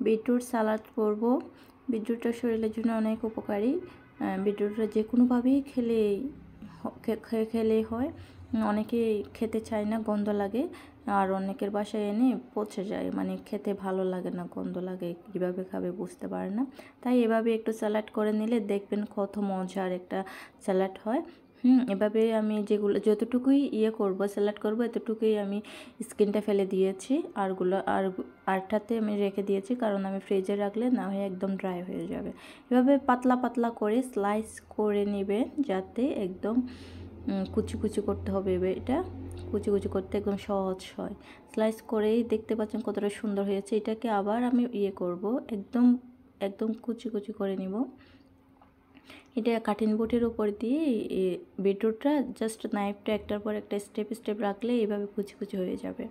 Beetroot সালাদ করব। বিটরুটটা শরীরের জন্য অনেক উপকারী। বিটরুটটা যে কোনোভাবেই খেলেই হয়। অনেকেই খেতে চায় না, গন্ধ লাগে, আর অনেকের বাসায় এনে পচে যায়, মানে খেতে ভালো লাগে না, গন্ধ লাগে, কীভাবে খাবে বুঝতে পারে না। তাই এভাবে একটু স্যালাড করে নিলে দেখবেন কত মজার একটা স্যালাড হয়। এভাবে আমি যতটুকুই করব, স্যালাড করব, এতটুকুই আমি স্কিনটা ফেলে দিয়েছি, আরটাতে আমি রেখে দিয়েছি, কারণ আমি ফ্রিজে রাখলে না হয় একদম ড্রাই হয়ে যাবে। এভাবে পাতলা পাতলা করে স্লাইস করে নেবেন, যাতে একদম কুচি কুচি করতে হবে। এটা কুচি কুচি করতে একদম সহজ হয়। স্লাইস করেই দেখতে পাচ্ছেন কতটা সুন্দর হয়েছে। এটাকে আবার আমি করব, একদম একদম কুচি কুচি করে নিব। এটা কাঠিন বোর্ডের উপর দিয়ে বিটরুটটা জাস্ট নাইফটা একটার পর একটা স্টেপ রাখলে এইভাবে কুচি কুচি হয়ে যাবে।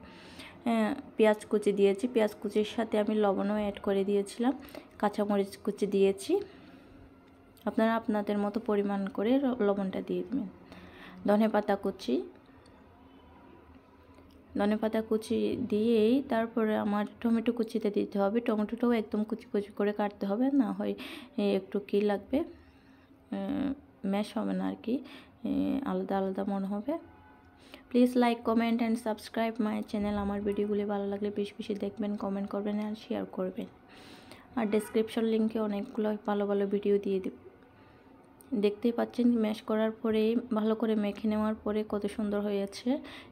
পেঁয়াজ কুচি দিয়েছি, পেঁয়াজ কুচির সাথে আমি লবণও অ্যাড করে দিয়েছিলাম, কাঁচামরিচ কুচি দিয়েছি। আপনারা আপনাদের মতো পরিমাণ করে লবণটা দিয়ে দেবেন। ধনেপাতা কুচি দিয়েই তারপরে আমার টমেটো কুচিতে দিতে হবে। টমেটোটাও একদম কুচি কুচি করে কাটতে হবে, না হয় একটু কী লাগবে, ম্যাশ হবে না আর কি, আলাদা আলাদা মনে হবে। Please like, comment and subscribe my channel. আমার ভিডিওগুলি ভালো লাগলে বেশি বেশি দেখবেন, কমেন্ট করবেন আর শেয়ার করবেন। আর ডেসক্রিপশন লিঙ্কে অনেকগুলো ভালো ভালো ভিডিও দিয়ে দেব। দেখতেই পাচ্ছেন ম্যাশ করার পরে, ভালো করে মেখে নেওয়ার পরে কত সুন্দর হয়েছে।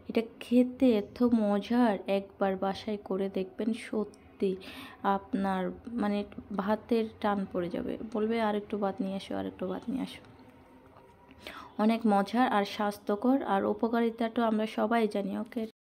এটা খেতে এত মজার, একবার বাসায় করে দেখবেন, সত্যি আপনার মানে ভাতের টান পড়ে যাবে, বলবে আর একটু ভাত নিয়ে আসো, আর একটু ভাত নিয়ে আসো। অনেক মজার আর স্বাস্থ্যকর, আর উপকারিতাটা আমরা সবাই জানি। ওকে।